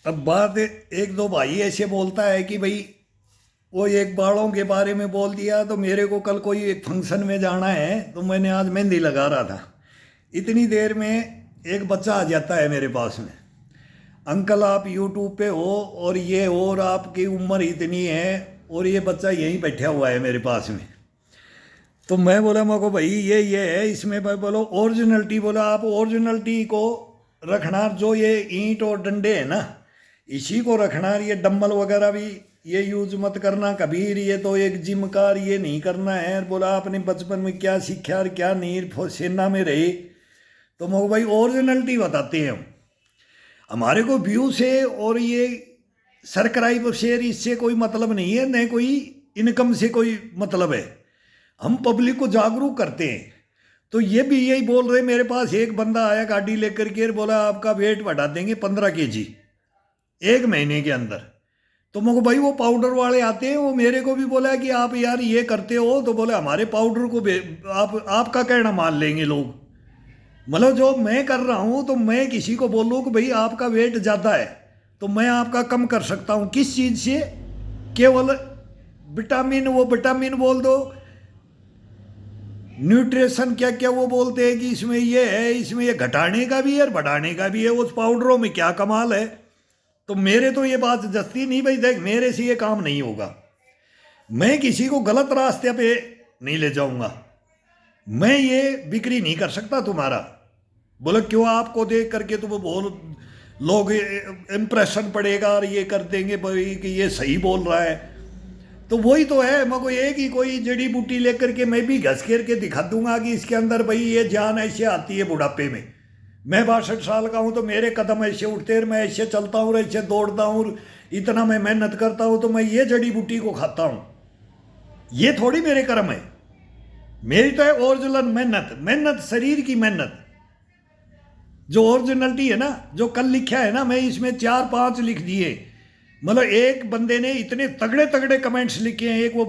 अब बात एक दो भाई ऐसे बोलता है कि भाई वो एक बालों के बारे में बोल दिया, तो मेरे को कल कोई एक फंक्शन में जाना है, तो मैंने आज मेहंदी लगा रहा था। इतनी देर में एक बच्चा आ जाता है मेरे पास में। अंकल आप यूट्यूब पे हो और ये हो और आपकी उम्र इतनी है, और ये बच्चा यहीं बैठा हुआ है मेरे पास में। तो मैं बोला मेरे को भाई ये है इसमें, भाई बोलो ओरिजिनलिटी। बोला आप ओरिजिनलिटी को रखना, जो ये ईंट और डंडे हैं ना इसी को रखना। ये डंबल वगैरह भी ये यूज मत करना कबीर, ये तो एक जिमकार ये नहीं करना है। बोला आपने बचपन में क्या सीखा और क्या नहीं, सेना में रहे। तो मैं भाई ओरिजिनलिटी बताते हैं हम। हमारे को व्यू से और ये सब्सक्राइब शेयर इससे कोई मतलब नहीं है, न कोई इनकम से कोई मतलब है। हम पब्लिक को जागरूक करते हैं। तो ये भी यही बोल रहे, मेरे पास एक बंदा आया गाड़ी लेकर के, बोला आपका वेट बढ़ा देंगे 15 kg एक महीने के अंदर। तो मुझे भाई वो पाउडर वाले आते हैं, वो मेरे को भी बोला कि आप यार ये करते हो, तो बोले हमारे पाउडर को आपका कहना मान लेंगे लोग। मतलब जो मैं कर रहा हूँ, तो मैं किसी को बोलूँ कि भाई आपका वेट ज़्यादा है तो मैं आपका कम कर सकता हूँ। किस चीज़ से? केवल विटामिन, वो विटामिन बोल दो, न्यूट्रिशन क्या क्या वो बोलते हैं कि इसमें ये है, इसमें ये घटाने का भी है और बढ़ाने का भी है। उस पाउडरों में क्या कमाल है। तो मेरे तो ये बात जस्ती नहीं भाई, देख मेरे से ये काम नहीं होगा। मैं किसी को गलत रास्ते पे नहीं ले जाऊंगा। मैं ये बिक्री नहीं कर सकता तुम्हारा। बोले क्यों? आपको देख करके तो वो बोल लोग इम्प्रेशन पड़ेगा और ये कर देंगे भाई कि ये सही बोल रहा है। तो वही तो है, मैं कोई एक ही कोई जड़ी बूटी लेकर के मैं भी घस घेर के दिखा दूंगा कि इसके अंदर भाई ये जान ऐसे आती है बुढ़ापे में। मैं 62 साल का हूँ तो मेरे कदम ऐसे उठते हैं, मैं ऐसे चलता हूँ, ऐसे दौड़ता हूँ, इतना मैं मेहनत करता हूँ, तो मैं ये जड़ी बूटी को खाता हूँ। ये थोड़ी मेरे कर्म है। मेरी तो है ओरिजिनल मेहनत, मेहनत शरीर की मेहनत। जो ओरिजिनलिटी है ना, जो कल लिखा है ना, मैं इसमें 4-5 लिख दिए। मतलब एक बंदे ने इतने तगड़े तगड़े कमेंट्स लिखे हैं। एक वो,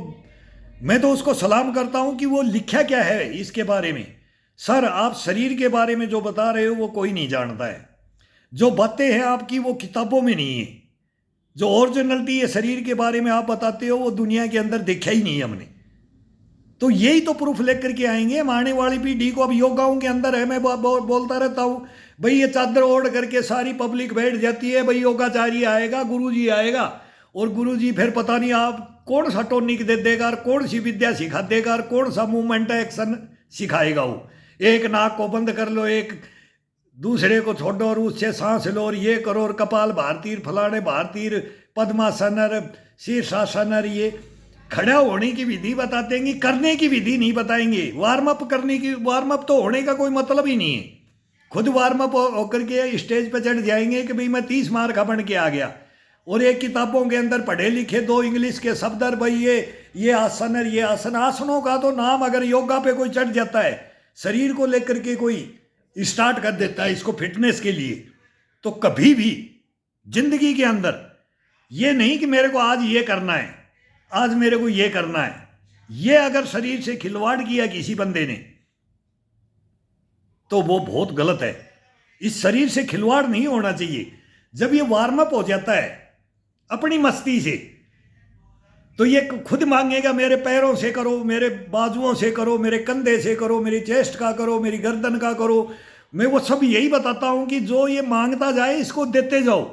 मैं तो उसको सलाम करता हूं कि वो लिखा क्या है इसके बारे में। सर आप शरीर के बारे में जो बता रहे हो वो कोई नहीं जानता है। जो बातें हैं आपकी वो किताबों में नहीं है। जो ओरिजिनलिटी है शरीर के बारे में आप बताते हो वो दुनिया के अंदर देखा ही नहीं हमने। तो यही तो प्रूफ लेकर के आएंगे हम आने वाली पीढ़ी को। अब योगाओं के अंदर है, मैं बोलता रहता हूँ भाई, ये चादर ओढ़ करके सारी पब्लिक बैठ जाती है, भाई योगाचार्य आएगा, गुरुजी आएगा, और गुरुजी फिर पता नहीं आप कौन सा टॉनिक दे देगा और कौन सी विद्या सिखा देगा और कौन सा मूवमेंट एक्शन सिखाएगा। वो एक नाक को बंद कर लो, एक दूसरे को छोड़ो और उससे सांस लो, और ये करो, और कपाल भारती, फलाने भारती, पद्मासन और शीर्षासन, और ये खड़ा होने की विधि बताते हैं, करने की विधि नहीं बताएंगे। वार्म अप करने की, वार्म अप तो होने का कोई मतलब ही नहीं है। खुद वार्म अप होकर के स्टेज पर चढ़ जाएंगे कि भाई मैं 30 मार्क का बन के आ गया, और एक किताबों के अंदर पढ़े लिखे 2 इंग्लिश के शब्द, और भाई ये आसन और ये आसन। आसनों का तो नाम अगर योगा पे कोई चढ़ जाता है, शरीर को लेकर के कोई स्टार्ट कर देता है इसको फिटनेस के लिए, तो कभी भी जिंदगी के अंदर ये नहीं कि मेरे को आज ये करना है, आज मेरे को ये करना है। ये अगर शरीर से खिलवाड़ किया किसी बंदे ने तो वो बहुत गलत है। इस शरीर से खिलवाड़ नहीं होना चाहिए। जब ये वार्म अप हो जाता है अपनी मस्ती से, तो ये खुद मांगेगा मेरे पैरों से करो, मेरे बाजुओं से करो, मेरे कंधे से करो, मेरी चेस्ट का करो, मेरी गर्दन का करो। मैं वो सब यही बताता हूं कि जो ये मांगता जाए इसको देते जाओ।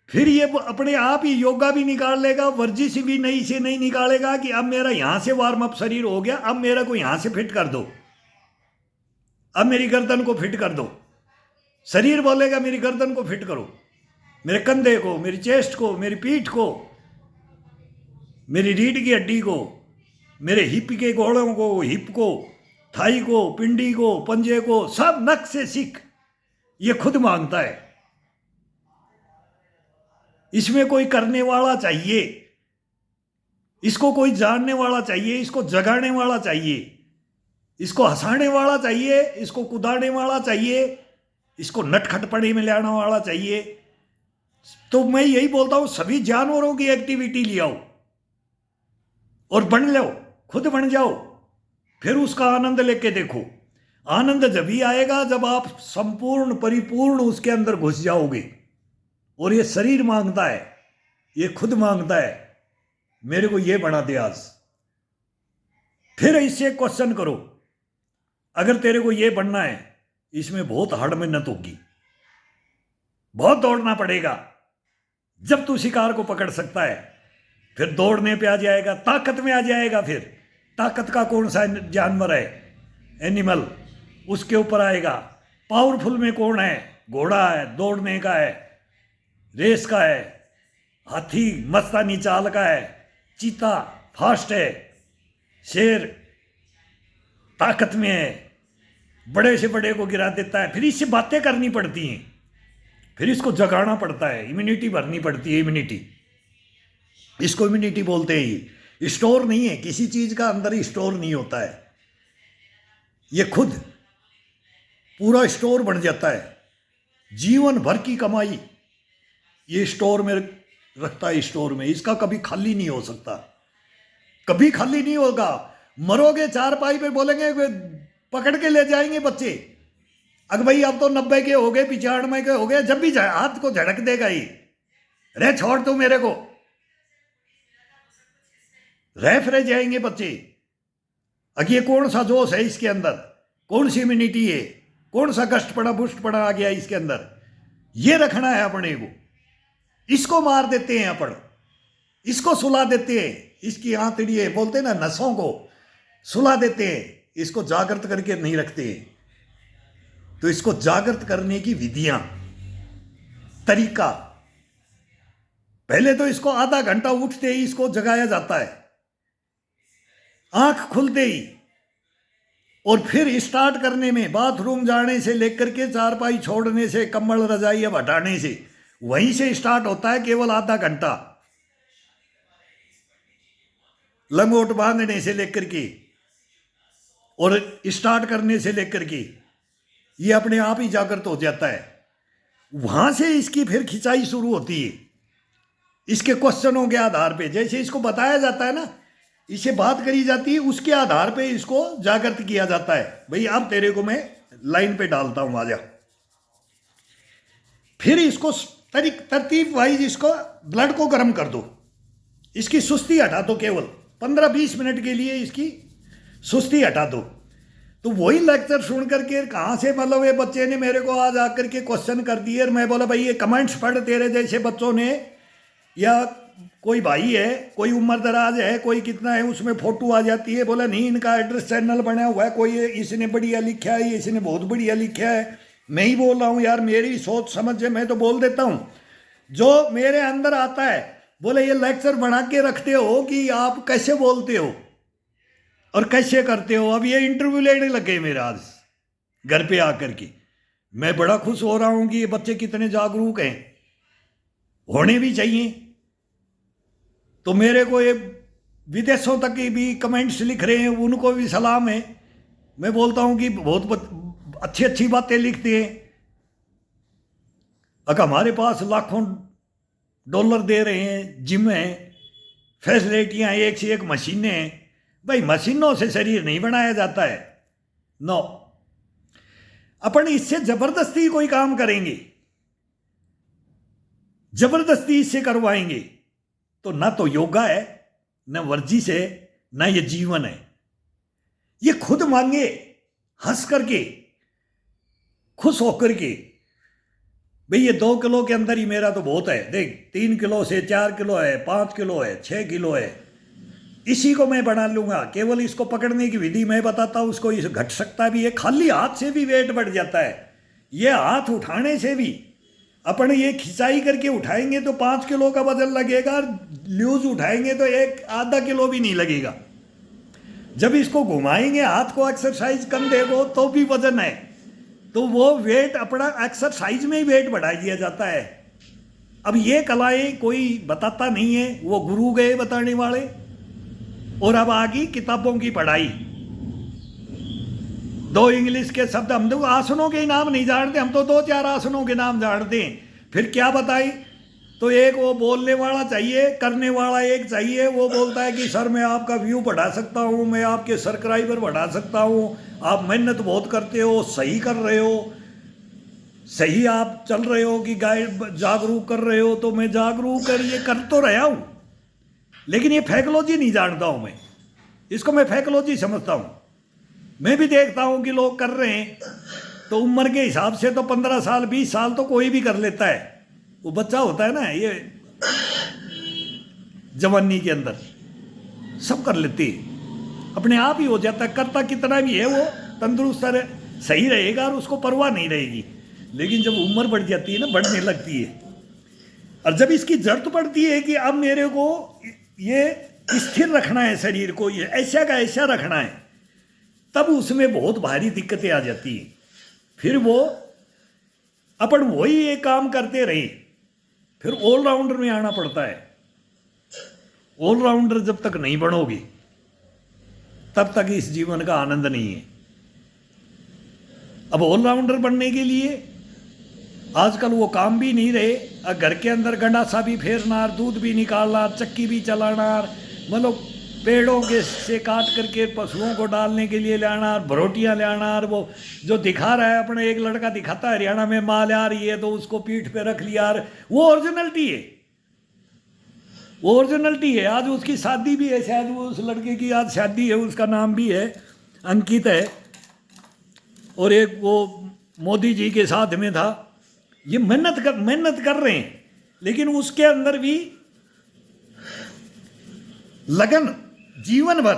फिर ये अपने आप ही योगा भी निकाल लेगा, वर्जिश भी नहीं से नहीं निकालेगा कि अब मेरा यहां से वार्म अप शरीर हो गया, अब मेरा को यहां से फिट कर दो, अब मेरी गर्दन को फिट कर दो। शरीर बोलेगा मेरी गर्दन को फिट करो, मेरे कंधे को, मेरी चेस्ट को, मेरी पीठ को, मेरी रीढ़ की हड्डी को, मेरे हिप के घोड़ों को, हिप को, थाई को, पिंडी को, पंजे को, सब नक से सीख। ये खुद मांगता है। इसमें कोई करने वाला चाहिए, इसको कोई जानने वाला चाहिए, इसको जगाने वाला चाहिए, इसको हंसाने वाला चाहिए, इसको कुदाने वाला चाहिए, इसको नटखटपड़ी में लाने वाला चाहिए। तो मैं यही बोलता हूं सभी जानवरों की एक्टिविटी ले आओ और बन लो, खुद बन जाओ, फिर उसका आनंद लेके देखो। आनंद जब ही आएगा जब आप संपूर्ण परिपूर्ण उसके अंदर घुस जाओगे। और ये शरीर मांगता है, ये खुद मांगता है मेरे को ये बना दे आज। फिर इससे क्वेश्चन करो, अगर तेरे को ये बनना है, इसमें बहुत हार्ड मेहनत होगी, बहुत दौड़ना पड़ेगा। जब तू शिकार को पकड़ सकता है फिर दौड़ने पे आ जाएगा, ताकत में आ जाएगा। फिर ताकत का कौन सा जानवर है, एनिमल, उसके ऊपर आएगा। पावरफुल में कौन है, घोड़ा है, दौड़ने का है, रेस का है। हाथी मस्तानी चाल का है, चीता फास्ट है, शेर ताकत में है, बड़े से बड़े को गिरा देता है। फिर इससे बातें करनी पड़ती हैं, फिर इसको जगाना पड़ता है, इम्यूनिटी भरनी पड़ती है। इम्यूनिटी, इसको इम्यूनिटी बोलते हैं। स्टोर नहीं है किसी चीज का, अंदर ही स्टोर नहीं होता है, ये खुद पूरा स्टोर बन जाता है। जीवन भर की कमाई ये स्टोर में रखता है, स्टोर में। इसका कभी खाली नहीं हो सकता, कभी खाली नहीं होगा। मरोगे चारपाई पे, बोलेंगे पकड़ के ले जाएंगे बच्चे, अगर भाई अब तो 90 के हो गए, 95 के हो गए, जब भी हाथ को झड़क देगा ही, रे छोड़ तू मेरे को, रेफ रह जाएंगे बच्चे। अब ये कौन सा जोश है इसके अंदर, कौन सी इम्यूनिटी है, कौन सा कष्ट पड़ा बुष्ट पड़ा आ गया इसके अंदर, ये रखना है अपने को। इसको मार देते हैं अपन, इसको सुला देते हैं, इसकी आंतड़िए बोलते हैं ना, नसों को सुला देते हैं, इसको जागृत करके नहीं रखते। तो इसको जागृत करने की विधियां, तरीका, पहले तो इसको आधा घंटा उठते ही इसको जगाया जाता है, आंख खुलते ही। और फिर स्टार्ट करने में, बाथरूम जाने से लेकर के चारपाई छोड़ने से, कंबल रजाई अब हटाने से, वहीं से स्टार्ट होता है केवल आधा घंटा। लंगोट बांधने से लेकर के और स्टार्ट करने से लेकर के ये अपने आप ही जागृत हो जाता है। वहां से इसकी फिर खिंचाई शुरू होती है, इसके क्वेश्चनों के आधार पे। जैसे इसको बताया जाता है ना, इससे बात करी जाती है, उसके आधार पे इसको जागृत किया जाता है। भाई अब तेरे को मैं लाइन पे डालता हूं, आजा। फिर इसको तरतीब वाइज इसको ब्लड को गर्म कर दो, इसकी सुस्ती हटा दो, केवल 15-20 मिनट के लिए इसकी सुस्ती हटा दो। तो वही लेक्चर सुन करके कहाँ से, मतलब ये बच्चे ने मेरे को आज आकर के क्वेश्चन कर दिए, और मैं बोला भाई ये कमेंट्स पढ़, तेरे जैसे बच्चों ने, या कोई भाई है, कोई उम्र दराज है, कोई कितना है, उसमें फोटो आ जाती है, बोला नहीं इनका एड्रेस चैनल बना हुआ है, कोई इसने बढ़िया लिखा है, इसने बहुत बढ़िया लिखा है। मैं ही बोल रहा हूँ यार, मेरी सोच समझ है, मैं तो बोल देता हूँ जो मेरे अंदर आता है। बोले ये लेक्चर बना के रखते हो कि आप कैसे बोलते हो और कैसे करते हो। अब ये इंटरव्यू लेने लगे मेरे आज घर पे आकर के। मैं बड़ा खुश हो रहा हूं कि ये बच्चे कितने जागरूक हैं, होने भी चाहिए। तो मेरे को ये विदेशों तक की भी कमेंट्स लिख रहे हैं, उनको भी सलाम है। मैं बोलता हूं कि बहुत अच्छी अच्छी बातें लिखते हैं। अगर हमारे पास लाखों डॉलर दे रहे हैं, जिम है, फैसिलिटियां, एक से एक मशीनें हैं। भाई मशीनों से शरीर नहीं बनाया जाता है, नो। अपन इससे जबरदस्ती कोई काम करेंगे, जबरदस्ती इससे करवाएंगे, तो ना तो योगा है, ना वर्जिश है, ना ये जीवन है। ये खुद मांगे, हंस करके, खुश होकर के, भाई ये 2 किलो के अंदर ही मेरा तो बहुत है, देख 3 किलो से 4 किलो है, 5 किलो है, 6 किलो है, इसी को मैं बढ़ा लूंगा। केवल इसको पकड़ने की विधि मैं बताता हूं, उसको इस घट सकता भी है। खाली हाथ से भी वेट बढ़ जाता है, ये हाथ उठाने से भी। अपन ये खिंचाई करके उठाएंगे तो 5 किलो का वजन लगेगा, लूज उठाएंगे तो 1-आधा किलो भी नहीं लगेगा। जब इसको घुमाएंगे हाथ को, एक्सरसाइज कंधे को, तो भी वजन है। तो वो वेट अपना एक्सरसाइज में ही वेट बढ़ा दिया जाता है। अब ये कलाएं कोई बताता नहीं है, वो गुरु गए बताने वाले। और अब आ गई किताबों की पढ़ाई, 2 इंग्लिश के शब्द, हम तो आसनों के नाम नहीं जानते, हम तो 2-4 आसनों के नाम जानते हैं। फिर क्या बताई, तो एक वो बोलने वाला चाहिए, करने वाला एक चाहिए। वो बोलता है कि सर मैं आपका व्यू बढ़ा सकता हूँ, मैं आपके सब्सक्राइबर बढ़ा सकता हूँ, आप मेहनत बहुत करते हो, सही कर रहे हो, सही आप चल रहे हो कि गाइड जागरूक कर रहे हो, तो मैं जागरूक कर तो रहा हूँ, लेकिन ये फैकोलॉजी नहीं जानता हूँ मैं, इसको मैं फैकोलॉजी समझता हूँ। मैं भी देखता हूँ कि लोग कर रहे हैं, तो उम्र के हिसाब से तो 15 साल 20 साल तो कोई भी कर लेता है। वो बच्चा होता है ना, ये जवानी के अंदर सब कर लेती है, अपने आप ही हो जाता है। करता कितना भी है वो तंदुरुस्त सही रहेगा और उसको परवाह नहीं रहेगी। लेकिन जब उम्र बढ़ जाती है ना, बढ़ने लगती है, और जब इसकी जरूरत पड़ती है कि अब मेरे को ये स्थिर रखना है, शरीर को ये ऐसा का ऐसा रखना है, तब उसमें बहुत भारी दिक्कतें आ जाती हैं। फिर वो अपन वही एक काम करते रहे, फिर ऑलराउंडर में आना पड़ता है। ऑलराउंडर जब तक नहीं बनोगे तब तक इस जीवन का आनंद नहीं है। अब ऑलराउंडर बनने के लिए आजकल वो काम भी नहीं रहे, घर के अंदर गंडासा भी फेरना, दूध भी निकालना, चक्की भी चलाना, मतलब पेड़ों के से काट करके पशुओं को डालने के लिए लाना, बरोटियाँ लाना। और वो जो दिखा रहा है, अपने एक लड़का दिखाता है हरियाणा में माल आ रही है तो उसको पीठ पे रख लिया, वो ओरिजिनलिटी है, वो ओरिजिनलिटी है। आज उसकी शादी भी है, शायद वो उस लड़के की आज शादी है, उसका नाम भी है अंकित है, और एक वो मोदी जी के साथ में था। ये मेहनत कर रहे हैं, लेकिन उसके अंदर भी लगन जीवन भर।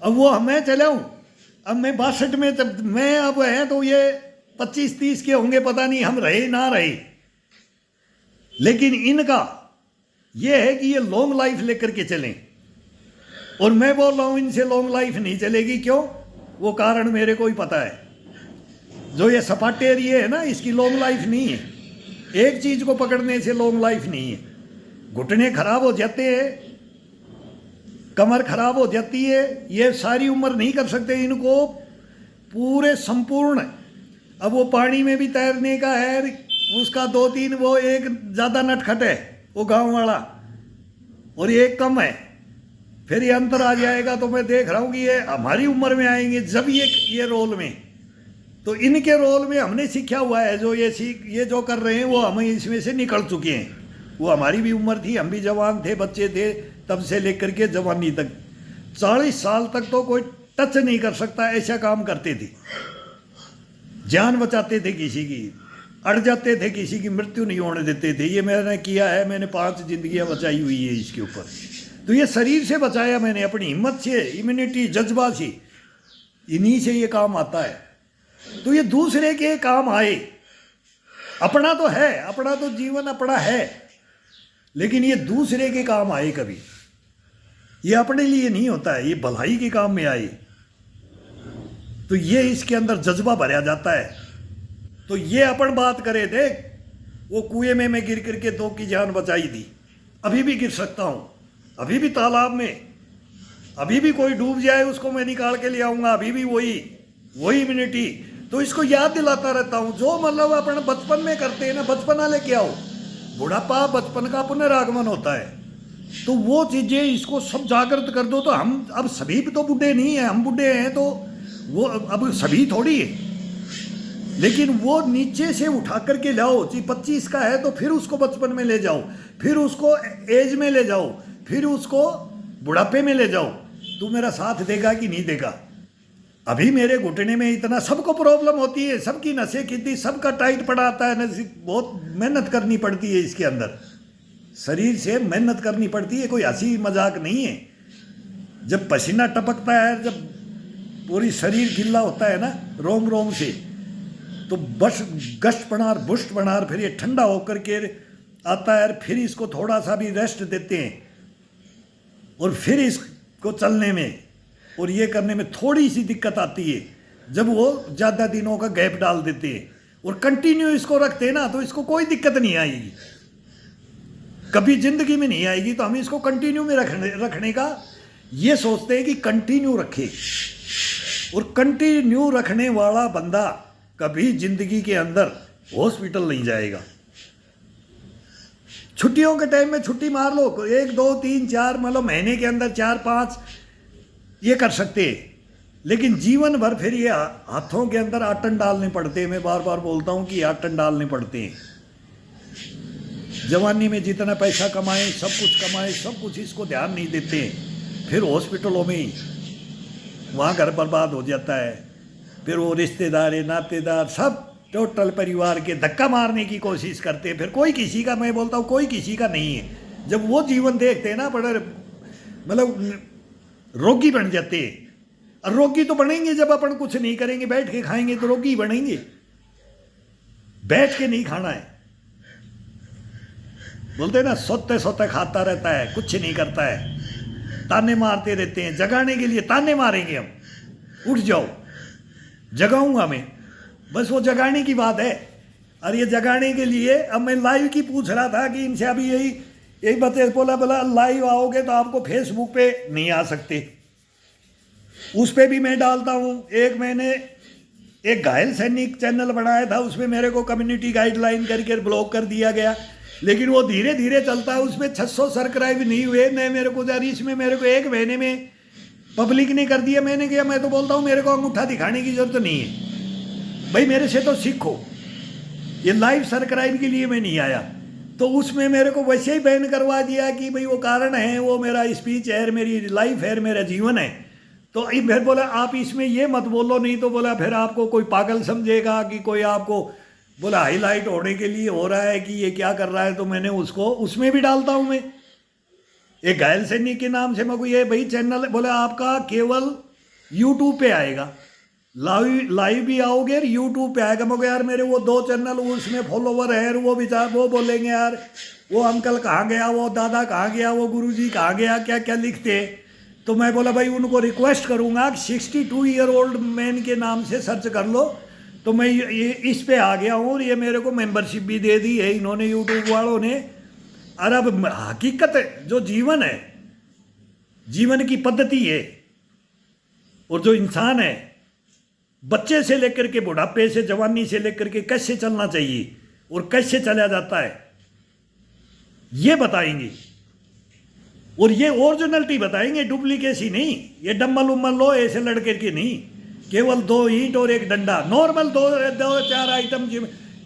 अब वो मैं चला हूँ, अब मैं 62 में, जब मैं अब है तो ये 25-30 के होंगे, पता नहीं हम रहे ना रहे। लेकिन इनका ये है कि ये लॉन्ग लाइफ लेकर के चलें, और मैं बोल रहा हूँ इनसे लॉन्ग लाइफ नहीं चलेगी। क्यों? वो कारण मेरे को ही पता है। जो ये सपाटे एरिए है ना, इसकी लॉन्ग लाइफ नहीं है। एक चीज को पकड़ने से लॉन्ग लाइफ नहीं है। घुटने खराब हो जाते हैं, कमर खराब हो जाती है, ये सारी उम्र नहीं कर सकते इनको पूरे संपूर्ण। अब वो पानी में भी तैरने का है, उसका 2-3 वो एक ज़्यादा नटखट है वो गांव वाला, और एक कम है, फिर ये अंतर आ जाएगा। तो मैं देख रहा हूँ कि ये हमारी उम्र में आएंगे जब ये रोल में, तो इनके रोल में हमने सीखा हुआ है। जो ये जो कर रहे हैं वो हम इसमें से निकल चुके हैं। वो हमारी भी उम्र थी, हम भी जवान थे, बच्चे थे, तब से लेकर के जवानी तक 40 साल तक तो कोई टच नहीं कर सकता, ऐसा काम करते थे। जान बचाते थे किसी की, अड़ जाते थे, किसी की मृत्यु नहीं होने देते थे। ये मैंने किया है, मैंने 5 जिंदगियां बचाई हुई है इसके ऊपर। तो ये शरीर से बचाया मैंने, अपनी हिम्मत से, इम्यूनिटी, जज्बा से, इन्हीं से ये काम आता है। तो ये दूसरे के काम आए, अपना तो है, अपना तो जीवन अपना है, लेकिन ये दूसरे के काम आए कभी। ये अपने लिए नहीं होता है, ये भलाई के काम में आए, तो ये इसके अंदर जज्बा भरा जाता है। तो ये अपन बात करे थे, वो कुएं में मैं गिर करके 2 की जान बचाई थी, अभी भी गिर सकता हूँ, अभी भी तालाब में, अभी भी कोई डूब जाए उसको मैं निकाल के ले आऊँगा, अभी भी वही इम्यूनिटी। तो इसको याद दिलाता रहता हूँ, जो मतलब अपन बचपन में करते हैं ना, बचपना लेके आओ, बुढ़ापा बचपन का पुनरागमन होता है। तो वो चीज़ें इसको सब जागृत कर दो। तो हम अब सभी तो बूढ़े नहीं हैं, हम बूढ़े हैं तो वो अब सभी थोड़ी है, लेकिन वो नीचे से उठा करके लाओ। 25 का है तो फिर उसको बचपन में ले जाओ, फिर उसको एज में ले जाओ, फिर उसको बुढ़ापे में ले जाओ। तू मेरा साथ देगा कि नहीं देगा? अभी मेरे घुटने में इतना, सबको प्रॉब्लम होती है, सबकी नसें खींचती, सबका टाइट पड़ा आता है, बहुत मेहनत करनी पड़ती है इसके अंदर, शरीर से मेहनत करनी पड़ती है, कोई हंसी मजाक नहीं है। जब पसीना टपकता है, जब पूरी शरीर गिल्ला होता है ना रोम रोम से, तो बस गश्त बनार बुश्त बनार, फिर ये ठंडा होकर के आता है, फिर इसको थोड़ा सा भी रेस्ट देते हैं, और फिर इसको चलने में और ये करने में थोड़ी सी दिक्कत आती है जब वो ज़्यादा दिनों का गैप डाल देते हैं, और कंटिन्यू इसको रखते हैं ना, तो इसको कोई दिक्कत नहीं आएगी, कभी जिंदगी में नहीं आएगी। तो हम इसको कंटिन्यू में रखने का ये सोचते हैं कि कंटिन्यू रखे, और कंटिन्यू रखने वाला बंदा कभी जिंदगी के अंदर हॉस्पिटल नहीं जाएगा। छुट्टियों के टाइम में छुट्टी मार लो, 1, 2, 3, 4, मतलब महीने के अंदर 4, 5 ये कर सकते हैं, लेकिन जीवन भर फिर ये हाथों के अंदर आटन डालने पड़ते हैं। मैं बार बार बोलता हूँ कि आटन डालने पड़ते हैं। जवानी में जितना पैसा कमाएं, सब कुछ कमाएं, सब कुछ इसको ध्यान नहीं देते, फिर हॉस्पिटलों में ही वहाँ घर बर्बाद हो जाता है। फिर वो रिश्तेदार नातेदार सब टोटल परिवार के धक्का मारने की कोशिश करते हैं। फिर कोई किसी का, मैं बोलता हूँ कोई किसी का नहीं है। जब वो जीवन देखते हैं ना, बड़े मतलब रोगी बन जाते हैं। और रोगी तो बनेंगे जब अपन कुछ नहीं करेंगे, बैठ के खाएंगे तो रोगी बनेंगे। बैठ के नहीं खाना है, बोलते हैं ना, सोते सोते खाता रहता है, कुछ नहीं करता है, ताने मारते रहते हैं। जगाने के लिए ताने मारेंगे हम, उठ जाओ, जगाऊंगा मैं, बस वो जगाने की बात है। और ये जगाने के लिए अब मैं लाइव की पूछ रहा था कि इनसे अभी यही बता, बोला लाइव आओगे तो आपको फेसबुक पे नहीं आ सकते। उस पे भी मैं डालता हूँ। एक मैंने एक घायल सैनिक चैनल बनाया था, उसमें मेरे को कम्युनिटी गाइडलाइन करके ब्लॉक कर दिया गया, लेकिन वो धीरे धीरे चलता है। उसमें 600 सब्सक्राइब नहीं हुए न मेरे को, यार इसमें मेरे को 1 महीने में पब्लिक ने कर दिया। मैंने किया, मैं तो बोलता हूँ मेरे को अंगूठा दिखाने की जरूरत नहीं है भाई, मेरे से तो सीखो। ये लाइव सब्सक्राइब के लिए मैं नहीं आया, तो उसमें मेरे को वैसे ही बैन करवा दिया कि भाई वो कारण है, वो मेरा स्पीच है, मेरी लाइफ है, मेरा जीवन है। तो फिर बोला आप इसमें ये मत बोलो, नहीं तो बोला फिर आपको कोई पागल समझेगा कि कोई आपको बोला हाईलाइट होने के लिए हो रहा है कि ये क्या कर रहा है। तो मैंने उसको उसमें भी डालता हूँ मैं, एक घायल सैनिक के नाम से। मैं को ये भाई चैनल बोला आपका केवल यूट्यूब पे आएगा, लाइव भी आओगे और यूट्यूब पे आएगा। मगर यार मेरे वो 2 चैनल उसमें फॉलोवर है, वो विचार वो बोलेंगे यार वो अंकल कहाँ गया, वो दादा कहाँ गया, वो गुरुजी कहाँ गया, क्या क्या लिखते। तो मैं बोला भाई उनको रिक्वेस्ट करूँगा 62 ईयर ओल्ड मैन के नाम से सर्च कर लो। तो मैं ये इस पे आ गया हूँ और ये मेरे को मेंबरशिप भी दे दी है इन्होंने, यूट्यूब वालों ने। और अब हकीकत है, जो जीवन है, जीवन की पद्धति है, और जो इंसान है बच्चे से लेकर के बुढ़ापे से, जवानी से लेकर के कैसे चलना चाहिए और कैसे चला जाता है, ये बताएंगे। और ये ओरिजिनलिटी बताएंगे, डुप्लीकेसी नहीं। ये डम्बल उम्बल लो ऐसे लड़के की नहीं, केवल 2 ईंट और 1 डंडा, नॉर्मल 2-4 आइटम।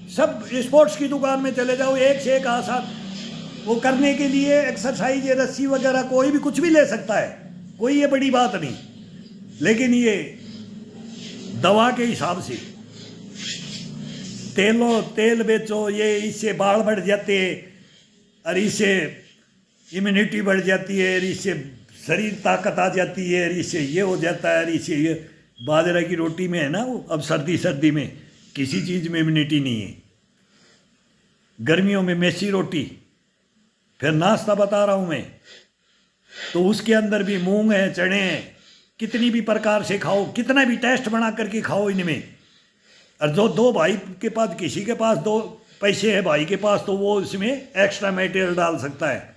सब स्पोर्ट्स की दुकान में चले जाओ, एक से एक आसान वो करने के लिए एक्सरसाइज, रस्सी वगैरह, कोई भी कुछ भी ले सकता है, कोई ये बड़ी बात नहीं। लेकिन ये दवा के हिसाब से तेल बेचो, ये इससे बाल बढ़ जाते हैं और इससे इम्यूनिटी बढ़ जाती है, और इससे शरीर ताकत आ जाती है, और इससे ये हो जाता है, और इससे ये बाजरा की रोटी में है ना वो, अब सर्दी में किसी चीज़ में इम्यूनिटी नहीं है। गर्मियों में मेसी रोटी, फिर नाश्ता बता रहा हूँ मैं, तो उसके अंदर भी मूंग है, चने हैं, कितनी भी प्रकार से खाओ, कितना भी टेस्ट बना करके खाओ इनमें। और जो 2 भाई के पास, किसी के पास 2 पैसे है भाई के पास, तो वो इसमें एक्स्ट्रा मटेरियल डाल सकता है,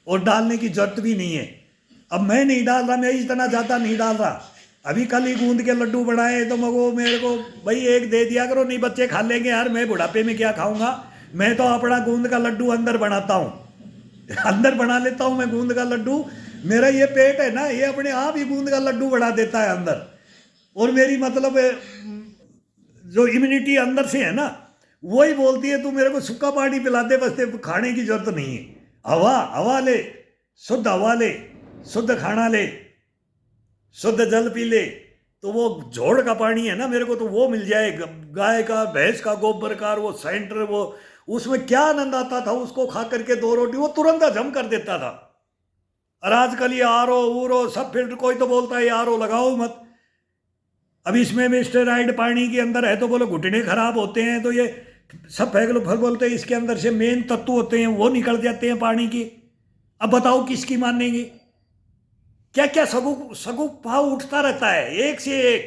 और डालने की जरूरत भी नहीं है। अब मैं नहीं डाल रहा, मैं इतना ज़्यादा नहीं डाल रहा। अभी कल ही गूंद के लड्डू बनाए, तो मेरे को भाई 1 दे दिया करो, नहीं बच्चे खा लेंगे यार, मैं बुढ़ापे में क्या खाऊंगा। मैं तो अपना गूंद का लड्डू अंदर बनाता हूँ, अंदर बना लेता हूँ मैं गूंद का लड्डू। मेरा ये पेट है ना, ये अपने आप ही गूंद का लड्डू बना देता है अंदर। और मेरी मतलब जो इम्यूनिटी अंदर से है ना, वही बोलती है तू मेरे को सूखा पानी पिला दे, बस खाने की जरूरत नहीं है। हवा ले, शुद्ध हवा ले, शुद्ध खाना ले, शुद्ध जल पी ले, तो वो जोड़ का पानी है ना मेरे को, तो वो मिल जाए, गाय का, भैंस का गोबर का, वो सेंटर, वो उसमें क्या आनंद आता था, उसको खा करके 2 रोटी वो तुरंत हजम कर देता था। और आजकल ये आर ओ सब फिल्टर, कोई तो बोलता है आर ओ लगाओ मत। अब इसमें भी स्टेरॉइड पानी के अंदर है, तो बोलो घुटने खराब होते हैं, तो ये सब फेंक लो। फिर बोलते हैं इसके अंदर से मेन तत्व होते हैं वो निकल जाते हैं पानी के। अब बताओ किसकी मानेंगे? क्या क्या सगु भाव उठता रहता है, एक से एक।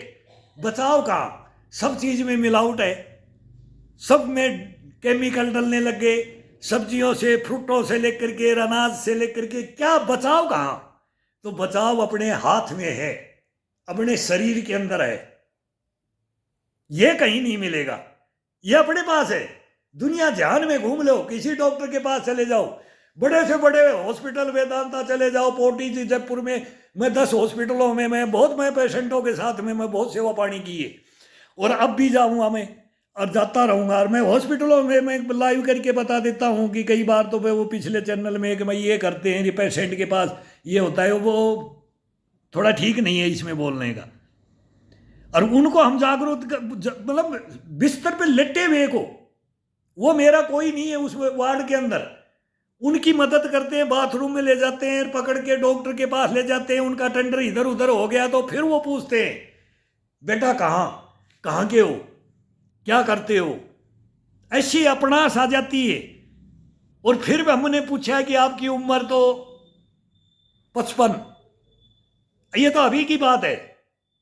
बचाव का सब चीज में मिलावट है, सब में केमिकल डलने लग गए, सब्जियों से, फ्रूटों से लेकर के, अनाज से लेकर के। क्या बचाव कहाँ? तो बचाव अपने हाथ में है, अपने शरीर के अंदर है, ये कहीं नहीं मिलेगा, ये अपने पास है। दुनिया जहान में घूम लो, किसी डॉक्टर के पास चले जाओ, बड़े से बड़े हॉस्पिटल वेदांता चले जाओ, पोटी जयपुर में मैं 10 हॉस्पिटलों में मैं पेशेंटों के साथ में मैं बहुत सेवा पानी की है, और अब भी जाऊँगा मैं और जाता रहूँगा। और मैं हॉस्पिटलों में मैं लाइव करके बता देता हूँ कि कई बार तो मैं वो पिछले चैनल में कि मैं ये करते हैं, ये पेशेंट के पास ये होता है, वो थोड़ा ठीक नहीं है इसमें बोलने का। और उनको हम जागरूक मतलब बिस्तर पे लेटे हुए को, वो मेरा कोई नहीं है उस वार्ड के अंदर, उनकी मदद करते हैं, बाथरूम में ले जाते हैं, पकड़ के डॉक्टर के पास ले जाते हैं। उनका टेंडर इधर उधर हो गया तो फिर वो पूछते हैं बेटा कहाँ के हो, क्या करते हो, ऐसी अपनास आ जाती है। और फिर हमने पूछा कि आपकी उम्र तो 55, ये तो अभी की बात है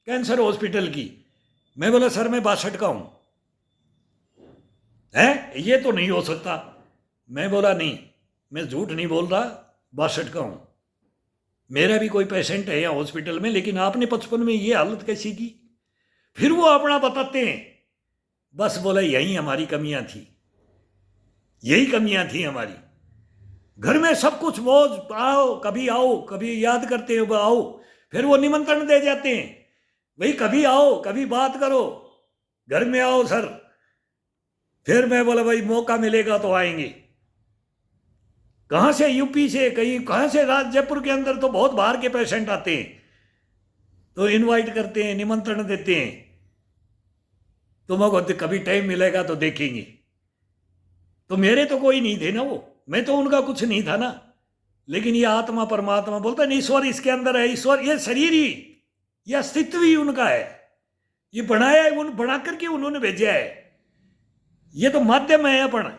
कैंसर हॉस्पिटल की। मैं बोला सर मैं 62 का हूं। है ये तो नहीं हो सकता। मैं बोला नहीं, मैं झूठ नहीं बोल रहा, 62 का हूं। मेरा भी कोई पेशेंट है यहाँ हॉस्पिटल में, लेकिन आपने 55 में ये हालत कैसी की। फिर वो अपना बताते हैं, बस बोला यही हमारी कमियां थी, यही कमियां थी हमारी। घर में सब कुछ मौज, आओ कभी याद करते हो आओ, फिर वो निमंत्रण दे जाते हैं भाई कभी आओ, कभी बात करो, घर में आओ सर। फिर मैं बोला भाई मौका मिलेगा तो आएंगे। कहां से, यूपी से, कहां से, जयपुर के अंदर तो बहुत बाहर के पेशेंट आते हैं, तो इनवाइट करते हैं, निमंत्रण देते हैं। तुमको कभी टाइम मिलेगा तो देखेंगे। तो मेरे तो कोई नहीं थे ना वो, मैं तो उनका कुछ नहीं था ना। लेकिन ये आत्मा परमात्मा बोलता है ईश्वर इसके अंदर है, ईश्वर ये शरीर ही, यह अस्तित्व ही उनका है, ये बनाया है, बना करके उन्होंने भेजा है। ये तो माध्यम है अपन,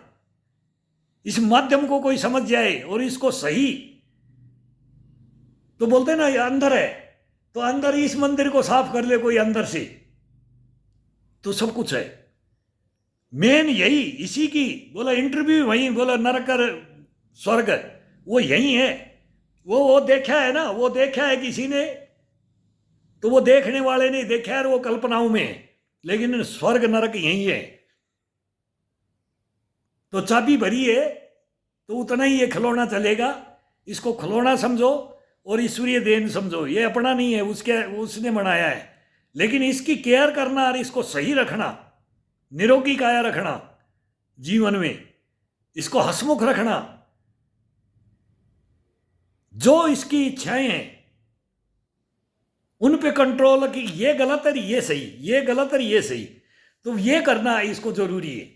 इस माध्यम को कोई समझ जाए और इसको सही, तो बोलते ना ये अंदर है, तो अंदर इस मंदिर को साफ कर ले कोई अंदर से, तो सब कुछ है। मेन यही इसी की बोला इंटरव्यू वही, बोला नरक स्वर्ग वो यही है। वो देखा है ना, वो देखा है किसी ने, तो वो देखने वाले ने देखा है, वो कल्पनाओं में, लेकिन स्वर्ग नरक यही है। तो चाबी भरी है तो उतना ही ये खिलौना चलेगा, इसको खिलौना समझो और ईश्वरीय देन समझो। ये अपना नहीं है, उसने बनाया है, लेकिन इसकी केयर करना और इसको सही रखना, निरोगी काया रखना जीवन में, इसको हंसमुख रखना, जो इसकी इच्छाएं हैं उन पे कंट्रोल, कि ये गलत है ये सही, ये गलत है ये सही, तो ये करना इसको जरूरी है।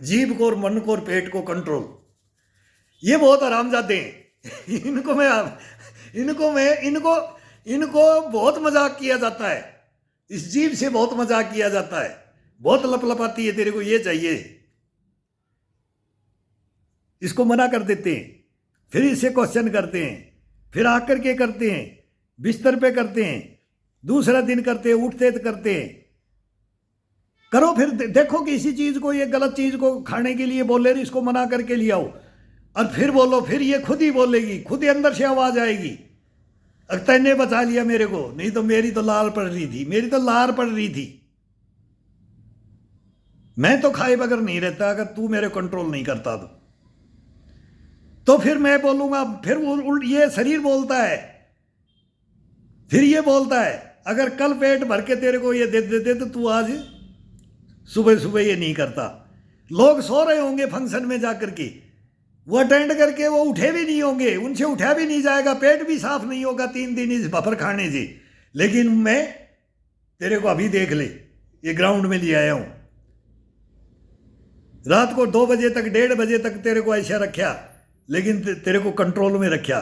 जीभ को और मन को और पेट को कंट्रोल। ये बहुत आरामजादे हैं। इनको बहुत मजाक किया जाता है, इस जीभ से बहुत मजाक किया जाता है, बहुत लपलपाती है, तेरे को ये चाहिए, इसको मना कर देते हैं, फिर इससे क्वेश्चन करते हैं, फिर आकर के करते हैं, बिस्तर पे करते हैं, दूसरा दिन करते हैं, उठते करते हैं। करो फिर देखो कि इसी चीज को, ये गलत चीज को खाने के लिए बोले, इसको मना करके ले आओ, और फिर बोलो, फिर ये खुद ही बोलेगी, खुद ही अंदर से आवाज आएगी, तैने बचा लिया मेरे को, नहीं तो मेरी तो लार पड़ रही थी, मेरी तो लार पड़ रही थी, मैं तो खाए बगैर नहीं रहता अगर तू मेरे कंट्रोल नहीं करता तो फिर मैं बोलूंगा, फिर वो ये शरीर बोलता है, फिर ये बोलता है अगर कल पेट भर के तेरे को ये दे देते तो तू आज सुबह सुबह ये नहीं करता। लोग सो रहे होंगे फंक्शन में जाकर के, वो अटेंड करके वो उठे भी नहीं होंगे, उनसे उठा भी नहीं जाएगा, पेट भी साफ नहीं होगा 3 दिन इस बफर खाने से, लेकिन मैं तेरे को अभी देख ले, ये ग्राउंड में ले आया हूं, रात को 2 बजे तक 1:30 बजे तक तेरे को ऐसा रखा, लेकिन तेरे को कंट्रोल में रखा।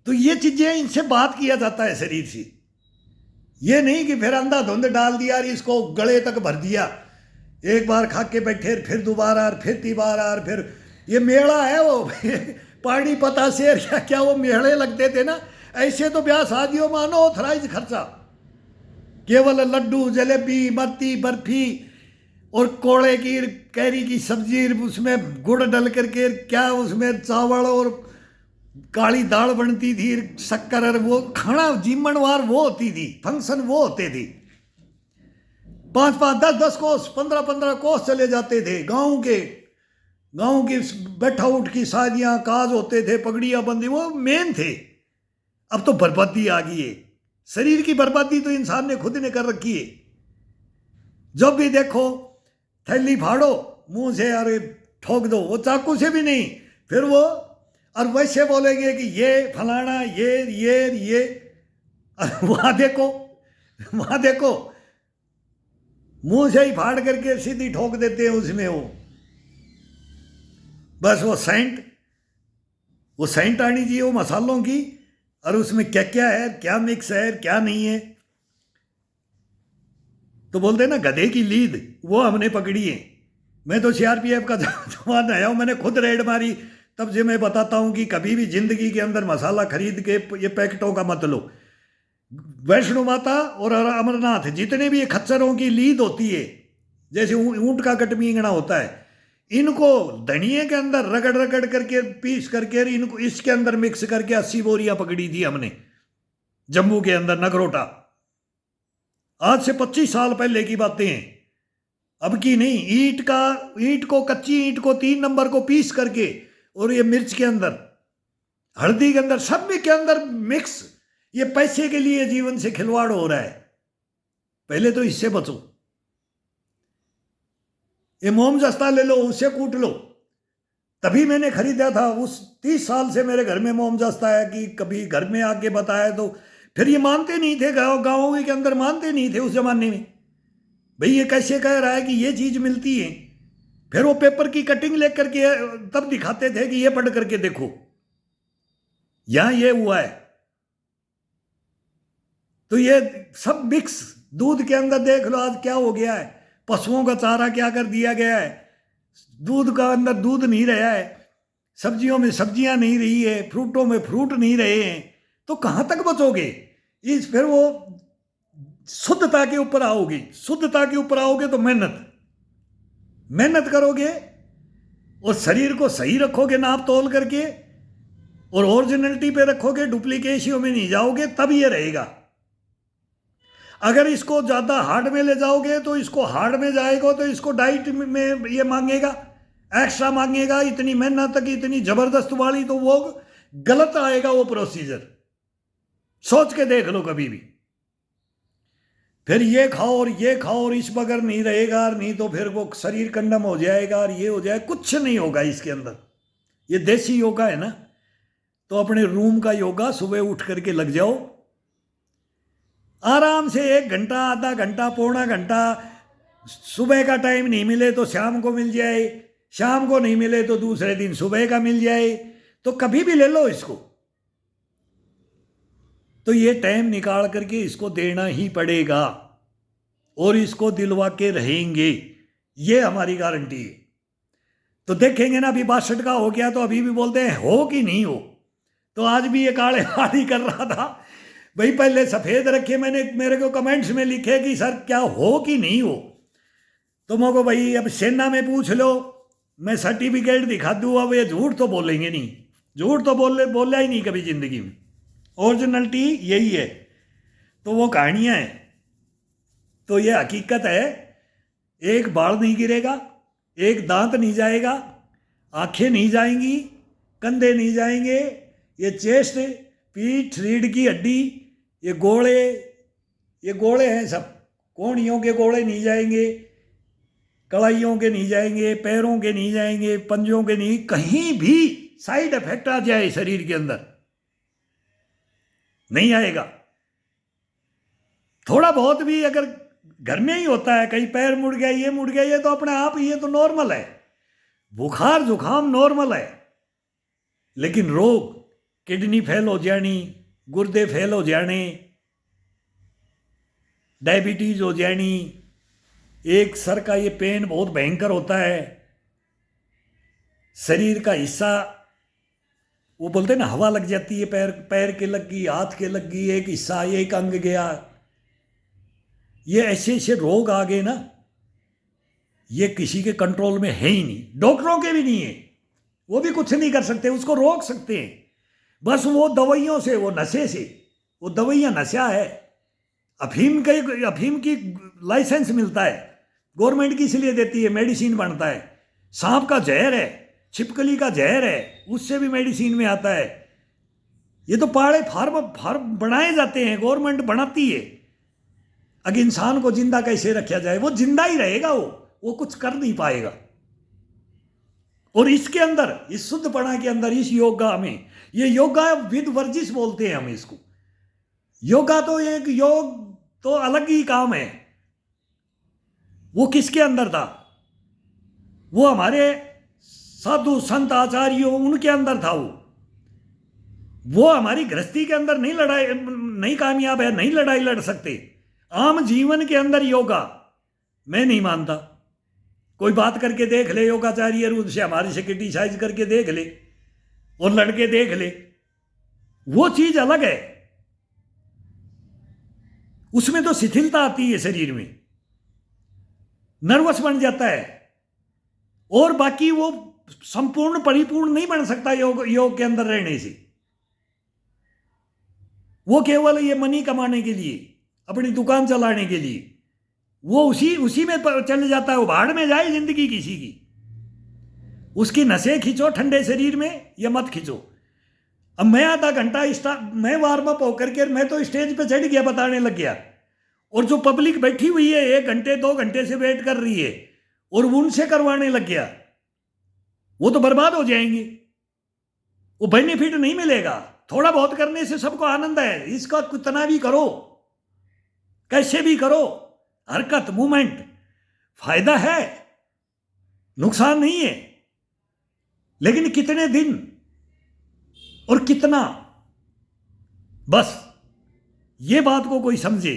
तो ये चीजें, इनसे बात किया जाता है शरीर से, ये नहीं कि फिर अंधाधुंध डाल दिया और इसको गले तक भर दिया, एक बार खा के बैठे फिर दोबारा और फिर तीबारा और फिर ये मेला है वो पानी पता शेर क्या वो मेले लगते थे ना, ऐसे तो ब्याह शादियों मानो ऑथराइज खर्चा, केवल लड्डू जलेबी मत्ती बर्फी और कोड़े की कैरी की सब्जी, उसमें गुड़ डल करके क्या उसमें चावल और काली दाल बनती थी, शक्कर, और वो खाना जीमनवार वो होती थी, फंक्शन वो होते थे, 5-5 10-10 कोस 15-15 कोस चले जाते थे। गांव की बैठा उठ की शादियां काज होते थे, पगड़ियां बंदी, वो मेन थे। अब तो बर्बादी आ गई है। शरीर की बर्बादी तो इंसान ने खुद ने कर रखी है। जब भी देखो थैली फाड़ो मुंह से, अरे ठोक दो, वो चाकू से भी नहीं, फिर वो और वैसे बोलेंगे कि ये फलाना ये वहां देखो, वहां देखो, मुंह से ही फाड़ करके सीधी ठोक देते हैं उसमें। वो बस वो सेंट आनी चाहिए वो मसालों की, और उसमें क्या क्या है, क्या मिक्स है, क्या नहीं है। तो बोलते हैं ना गधे की लीद, वो हमने पकड़ी है। मैं तो सीआरपीएफ का जवान आया हूं, मैंने खुद रेड मारी। तब से मैं बताता हूं कि कभी भी जिंदगी के अंदर मसाला खरीद के ये पैकेटों का मत लो। वैष्णो माता और अमरनाथ जितने भी ये खच्चरों की लीद होती है, जैसे ऊंट का कटमींगना होता है, इनको धनिए के अंदर रगड़ रगड़ करके पीस करके इनको इसके अंदर मिक्स करके 80 बोरियां पकड़ी थी हमने जम्मू के अंदर, नगरोटा। आज से 25 साल पहले की बातें हैं, अब की नहीं। ईंट को कच्ची ईंट को 3 नंबर को पीस करके, और ये मिर्च के अंदर, हल्दी के अंदर, सब में के अंदर मिक्स। ये पैसे के लिए जीवन से खिलवाड़ हो रहा है। पहले तो इससे बचो। ये मोमजस्ता ले लो, उससे कूट लो। तभी मैंने खरीदा था। उस 30 साल से मेरे घर में मोमजस्ता है कि कभी घर में आके बताया तो फिर ये मानते नहीं थे। गाँव के अंदर मानते नहीं थे उस जमाने में, भाई ये कैसे कह रहा है कि ये चीज मिलती है। फिर वो पेपर की कटिंग लेकर के तब दिखाते थे कि ये पढ़ करके देखो यहां ये हुआ है। तो ये सब मिक्स दूध के अंदर देख लो आज क्या हो गया है। पशुओं का चारा क्या कर दिया गया है। दूध का अंदर दूध नहीं रहा है, सब्जियों में सब्जियां नहीं रही है, फ्रूटों में फ्रूट नहीं रहे हैं। तो कहां तक बचोगे। फिर वो शुद्धता के ऊपर आओगे। शुद्धता के ऊपर आओगे तो मेहनत करोगे और शरीर को सही रखोगे नाप तोल करके, और ओरिजिनलिटी पे रखोगे, डुप्लीकेशियों में नहीं जाओगे, तब ये रहेगा। अगर इसको ज्यादा हार्ड में ले जाओगे तो इसको हार्ड में जाएगा, तो इसको डाइट में ये मांगेगा, एक्स्ट्रा मांगेगा, इतनी मेहनत की, इतनी जबरदस्त वाली, तो वो गलत आएगा वो प्रोसीजर। सोच के देख लो कभी भी। फिर ये खाओ और ये खाओ और इस बगैर नहीं रहेगा, और नहीं तो फिर वो शरीर कंडम हो जाएगा और ये हो जाए, कुछ नहीं होगा इसके अंदर। ये देसी योगा है ना, तो अपने रूम का योगा सुबह उठ करके लग जाओ आराम से। 1 घंटा, आधा घंटा, पौना घंटा, सुबह का टाइम नहीं मिले तो शाम को मिल जाए, शाम को नहीं मिले तो दूसरे दिन सुबह का मिल जाए, तो कभी भी ले लो इसको। तो ये टाइम निकाल करके इसको देना ही पड़ेगा, और इसको दिलवा के रहेंगे, ये हमारी गारंटी है। तो देखेंगे ना, अभी 62 का हो गया तो अभी भी बोलते हैं हो कि नहीं हो। तो आज भी ये काले हाड़ी कर रहा था, भाई पहले सफेद रखे। मेरे को कमेंट्स में लिखे कि सर क्या हो कि नहीं हो। तो मैं को भाई अब सेना में पूछ लो, मैं सर्टिफिकेट दिखा दूँ। अब ये झूठ तो बोलेंगे नहीं, झूठ तो बोला ही नहीं कभी जिंदगी में। ओरिजिनलिटी यही है। तो वो कहानियां हैं, तो ये हकीकत है। एक बाल नहीं गिरेगा, एक दांत नहीं जाएगा, आंखें नहीं जाएंगी, कंधे नहीं जाएंगे, ये चेस्ट, पीठ, रीढ़ की हड्डी, ये गोले हैं सब। कोहनियों के गोले नहीं जाएंगे, कलाइयों के नहीं जाएंगे, पैरों के नहीं जाएंगे, पंजों के नहीं। कहीं भी साइड इफेक्ट आ जाए शरीर के अंदर नहीं आएगा। थोड़ा बहुत भी अगर घर में ही होता है, कहीं पैर मुड़ गया, ये मुड़ गया, ये तो अपने आप ही, ये तो नॉर्मल है। बुखार जुकाम नॉर्मल है, लेकिन रोग, किडनी फेल हो जानी, गुर्दे फेल हो जाने, डायबिटीज हो जानी, एक सर का ये पेन बहुत भयंकर होता है। शरीर का हिस्सा, वो बोलते हैं ना हवा लग जाती है, पैर के लग गई, हाथ के लग गई, एक हिस्सा, एक अंग गया। ये ऐसे ऐसे रोग आ गए ना, ये किसी के कंट्रोल में है ही नहीं, डॉक्टरों के भी नहीं है। वो भी कुछ नहीं कर सकते, उसको रोक सकते हैं बस वो दवाइयों से, वो नशे से। वो दवाइयाँ नशा है। अफीम की लाइसेंस मिलता है गवर्नमेंट की, इसलिए देती है, मेडिसिन बनता है। सांप का जहर है, छिपकली का जहर है, उससे भी मेडिसिन में आता है। ये तो पाड़े फार्म फार्म बनाए जाते हैं, गवर्नमेंट बनाती है। अगर इंसान को जिंदा कैसे रखा जाए, वो जिंदा ही रहेगा, वो कुछ कर नहीं पाएगा। और इसके अंदर, इस शुद्धपणा के अंदर, इस योगा में, ये योगा विद वर्जिश बोलते हैं हम इसको। योगा तो एक योग तो अलग ही काम है। वो किसके अंदर था? वो हमारे साधु संत आचार्यों, उनके अंदर था। वो हमारी गृहस्थी के अंदर नहीं लड़ाई, नहीं कामयाब है, नहीं लड़ाई लड़ सकते। आम जीवन के अंदर योगा मैं नहीं मानता। कोई बात करके देख ले योगाचार्य, उनसे हमारे से क्रिटिसाइज करके देख ले और लड़के देख ले, वो चीज अलग है। उसमें तो शिथिलता आती है शरीर में, नर्वस बन जाता है, और बाकी वो संपूर्ण परिपूर्ण नहीं बन सकता योग के अंदर रहने से। वो केवल ये मनी कमाने के लिए, अपनी दुकान चलाने के लिए, वो उसी में चल जाता है। वो भाड़ में जाए जिंदगी किसी की, उसकी नसें खींचो ठंडे शरीर में या मत खींचो। अब मैं आधा घंटा मैं वार्म अप होकर के मैं तो स्टेज पे चढ़ गया, बताने लग गया, और जो पब्लिक बैठी हुई है 1 घंटे 2 घंटे से वेट कर रही है और उनसे करवाने लग गया, वो तो बर्बाद हो जाएंगे, वो बेनिफिट नहीं मिलेगा। थोड़ा बहुत करने से सबको आनंद है, इसका कितना भी करो, कैसे भी करो, हरकत मूवमेंट, फायदा है, नुकसान नहीं है। लेकिन कितने दिन और कितना, बस ये बात को कोई समझे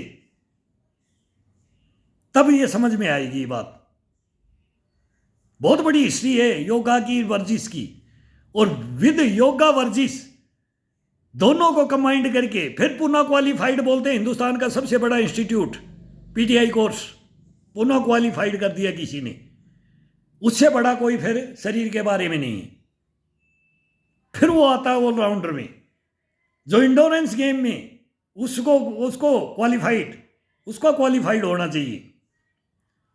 तब ये समझ में आएगी ये बात। बहुत बड़ी हिस्ट्री है योगा की, वर्जिश की, और विद योगा वर्जिश दोनों को कंबाइंड करके फिर पुनः क्वालिफाइड बोलते हैं। हिंदुस्तान का सबसे बड़ा इंस्टीट्यूट, पीटीआई कोर्स पुनः क्वालिफाइड कर दिया किसी ने, उससे बड़ा कोई फिर शरीर के बारे में नहीं है। फिर वो आता है ऑलराउंडर में, जो इंडोरेंस गेम में उसको क्वालिफाइड होना चाहिए,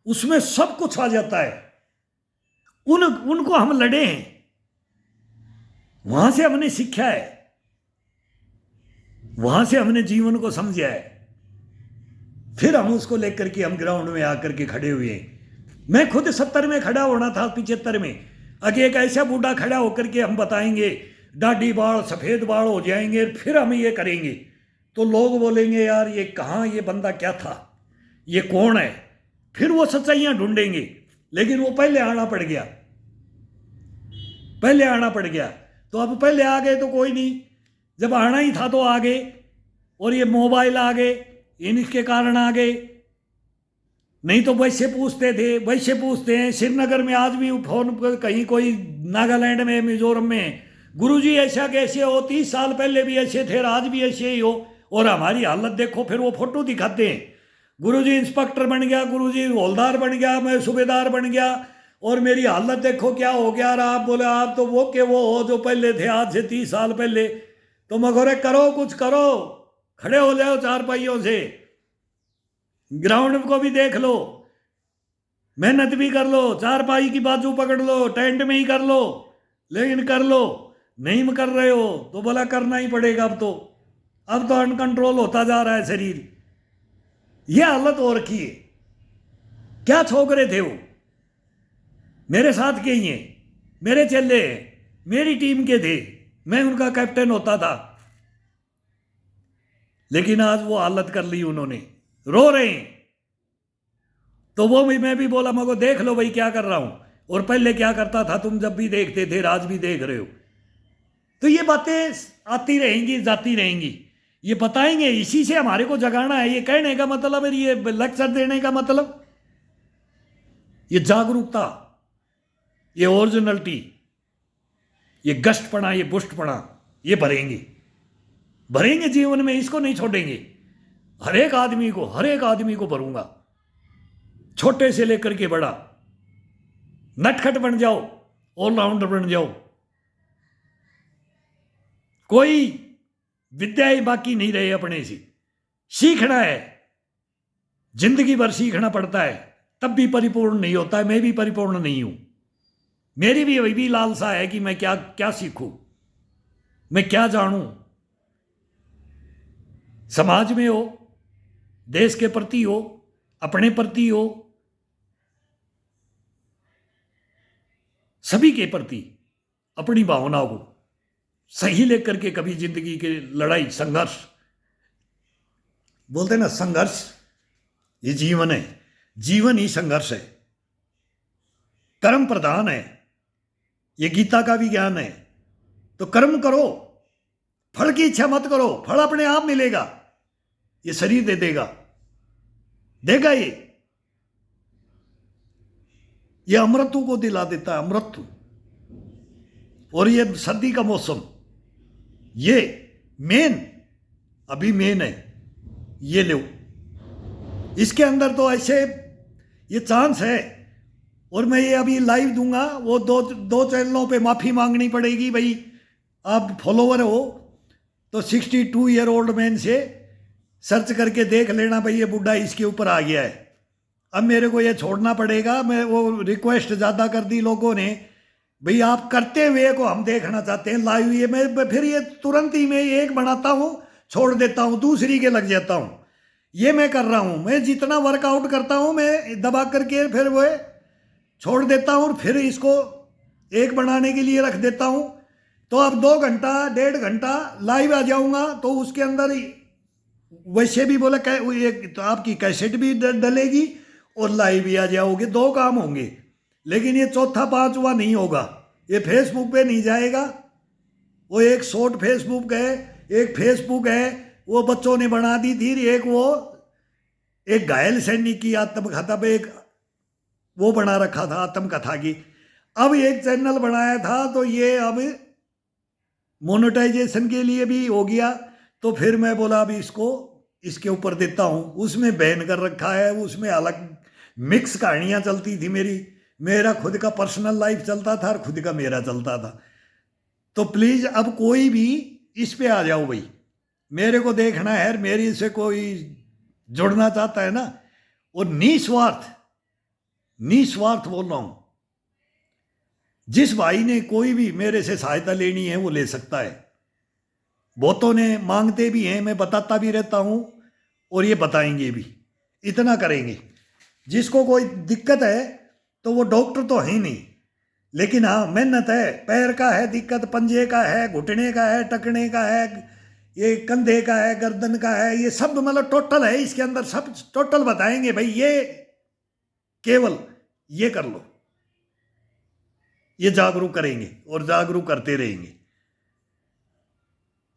उसमें सब कुछ आ जाता है। उनको हम लड़े हैं, वहां से हमने सीखा है, वहां से हमने जीवन को समझा है, फिर हम उसको लेकर के हम ग्राउंड में आकर के खड़े हुए हैं। मैं खुद 70 में खड़ा होना था, 75 में। आगे एक ऐसा बूढ़ा खड़ा होकर के हम बताएंगे, दाढ़ी बाल सफेद बाल हो जाएंगे, फिर हम ये करेंगे, तो लोग बोलेंगे यार ये कहाँ, ये बंदा क्या था, ये कौन है। फिर वो सच्चाइयां ढूंढेंगे, लेकिन वो पहले आना पड़ गया। तो अब पहले आ गए तो कोई नहीं, जब आना ही था तो आ गए, और ये मोबाइल आ गए, इनके कारण आ गए। नहीं तो वैसे पूछते हैं। श्रीनगर में आज भी फोन पर कहीं कोई, नागालैंड में, मिजोरम में, गुरुजी ऐसा कैसे हो, 30 साल पहले भी ऐसे थे, आज भी ऐसे ही हो, और हमारी हालत देखो। फिर वो फोटो दिखाते हैं, गुरुजी इंस्पेक्टर बन गया, गुरुजी हवलदार बन गया, मैं सूबेदार बन गया, और मेरी हालत देखो क्या हो गया। और आप बोले आप तो वो हो जो पहले थे, आज से 30 साल पहले। तो मगोरे करो, कुछ करो, खड़े हो जाओ 4 पाइयों से, ग्राउंड को भी देख लो, मेहनत भी कर लो, 4 पाई की बाजू पकड़ लो, टेंट में ही कर लो, लेकिन कर लो। नहीं कर रहे हो तो बोला करना ही पड़ेगा। अब तो अनकंट्रोल होता जा रहा है शरीर। यह हालत हो रखी है। क्या छोकरे थे वो, मेरे साथ के ही हैं, मेरे चेले हैं, मेरी टीम के थे, मैं उनका कैप्टन होता था। लेकिन आज वो हालत कर ली उन्होंने, रो रहे हैं। तो वो भी, मैं भी बोला मगो देख लो भाई क्या कर रहा हूं, और पहले क्या करता था, तुम जब भी देखते थे, आज भी देख रहे हो। तो ये बातें आती रहेंगी, जाती रहेंगी, ये बताएंगे। इसी से हमारे को जगाना है। ये कहने का मतलब है, ये लेक्चर देने का मतलब, ये जागरूकता, ये ओरिजिनलिटी, ये गश्तपना, ये पुष्टपना, ये भरेंगे जीवन में। इसको नहीं छोड़ेंगे। हर एक आदमी को भरूंगा, छोटे से लेकर के बड़ा। नटखट बन जाओ, ऑलराउंडर बन जाओ, कोई विद्या ही बाकी नहीं रहे अपने से। सीखना है, जिंदगी भर सीखना पड़ता है, तब भी परिपूर्ण नहीं होता है। मैं भी परिपूर्ण नहीं हूं। मेरी भी वही भी लालसा है कि मैं क्या क्या सीखूं, मैं क्या जानूं, समाज में हो, देश के प्रति हो, अपने प्रति हो, सभी के प्रति अपनी भावनाओं को सही लेकर के कभी जिंदगी की लड़ाई, संघर्ष, बोलते हैं ना संघर्ष, ये जीवन है, जीवन ही संघर्ष है, कर्म प्रधान है, ये गीता का भी ज्ञान है। तो कर्म करो, फल की इच्छा मत करो, फल अपने आप मिलेगा, ये शरीर दे देगा, देगा ये अमृतु को दिला देता है, अमृतु। और ये सर्दी का मौसम, ये मेन, अभी मेन है, ये लो, इसके अंदर तो ऐसे ये चांस है। और मैं ये अभी लाइव दूंगा, वो दो चैनलों पे माफ़ी मांगनी पड़ेगी भाई, आप फॉलोवर हो तो 62 ईयर ओल्ड मैन से सर्च करके देख लेना भाई, ये बुढ़ा इसके ऊपर आ गया है। अब मेरे को ये छोड़ना पड़ेगा, मैं वो रिक्वेस्ट ज़्यादा कर दी लोगों ने, भाई आप करते हुए को हम देखना चाहते हैं लाइव। ये मैं फिर ये तुरंत ही मैं एक बनाता हूँ, छोड़ देता हूँ, दूसरी के लग जाता हूँ। ये मैं कर रहा हूँ, मैं जितना वर्कआउट करता हूँ मैं दबा करके फिर वो छोड़ देता हूँ, फिर इसको एक बनाने के लिए रख देता हूँ। तो अब 2 घंटा 1.5 घंटा लाइव आ जाऊँगा, तो उसके अंदर वैसे भी बोला तो आपकी कैसेट भी डलेगी और लाइव भी आ जाओगे, 2 काम होंगे। लेकिन ये चौथा 5वां नहीं होगा, ये फेसबुक पे नहीं जाएगा। वो एक शॉर्ट फेसबुक है, एक फेसबुक है वो बच्चों ने बना दी थी, एक वो एक घायल सैनिक की आत्मकथा पे एक वो बना रखा था आत्मकथा की। अब एक चैनल बनाया था, तो ये अब मोनेटाइजेशन के लिए भी हो गया। तो फिर मैं बोला अभी इसको इसके ऊपर देता हूँ, उसमें बैन कर रखा है, उसमें अलग मिक्स कहानियाँ चलती थी मेरा खुद का पर्सनल लाइफ चलता था और खुद का मेरा चलता था। तो प्लीज़ अब कोई भी इस पे आ जाओ भाई, मेरे को देखना है, मेरी से कोई जुड़ना चाहता है ना, और निस्वार्थ बोल रहा हूँ। जिस भाई ने कोई भी मेरे से सहायता लेनी है वो ले सकता है। बहुतों ने मांगते भी हैं, मैं बताता भी रहता हूँ, और ये बताएंगे भी, इतना करेंगे। जिसको कोई दिक्कत है तो वो डॉक्टर तो है ही नहीं, लेकिन हाँ मेहनत है, पैर का है दिक्कत, पंजे का है, घुटने का है, टकने का है, ये कंधे का है, गर्दन का है, ये सब मतलब टोटल है, इसके अंदर सब टोटल बताएंगे भाई, ये केवल ये कर लो, ये जागरूक करेंगे और जागरूक करते रहेंगे,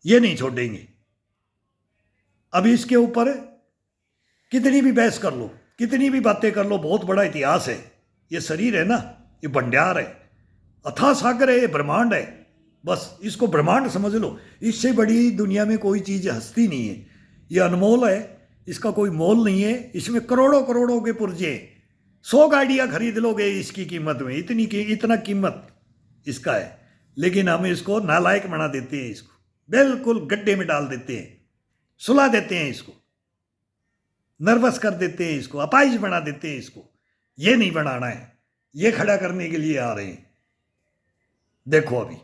ये नहीं छोड़ेंगे। अब इसके ऊपर कितनी भी बहस कर लो, कितनी भी बातें कर लो, बहुत बड़ा इतिहास है। ये शरीर है ना, ये भंडार है, अथाह सागर है, ये ब्रह्मांड है। बस इसको ब्रह्मांड समझ लो, इससे बड़ी दुनिया में कोई चीज़ हस्ती नहीं है। ये अनमोल है, इसका कोई मोल नहीं है। इसमें करोड़ों करोड़ों के पुर्जे, 100 गाड़ियाँ खरीद लोगे इसकी कीमत में, इतना कीमत इसका है। लेकिन हम इसको नालायक बना देते हैं, इसको बिल्कुल गड्ढे में डाल देते हैं, सुला देते हैं, इसको नर्वस कर देते हैं, इसको अपाहिज बना देते हैं। इसको ये नहीं बनाना है, ये खड़ा करने के लिए आ रहे हैं। देखो अभी